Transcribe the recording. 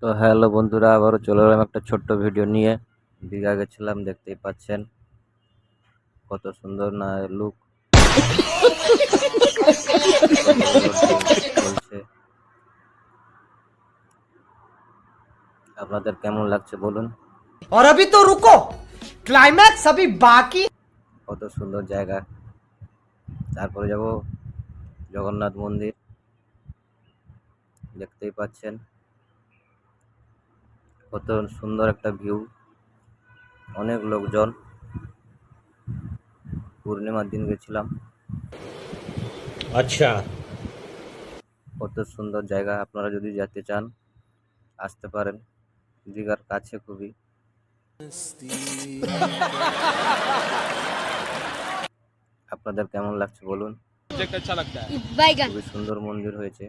তো হ্যালো বন্ধুরা, আবারও চলে এলাম একটা ছোট্ট ভিডিও নিয়ে। দীঘা গেছিলাম, দেখতেই পাচ্ছেন কত সুন্দর না লুক, কতগুলো ঢেউ চলছে। আপনাদের কেমন লাগছে বলুন। और अभी तो रुको, क्लाइमैक्स अभी बाकी। কত সুন্দর জায়গা। তারপরে যাব জগন্নাথ মন্দির, দেখতেই পাচ্ছেন কত সুন্দর একটা ভিউ, অনেক লোকজন। পূর্ণিমার দিন গেছিলাম। अच्छा। কত সুন্দর জায়গা, আপনারা যদি যেতে চান আসতে পারেন, দীঘার কাছে খুবই। আপনাদের কেমন লাগছে বলুন। प्रोजेक्ट अच्छा लगता है। খুবই সুন্দর মন্দির হয়েছে।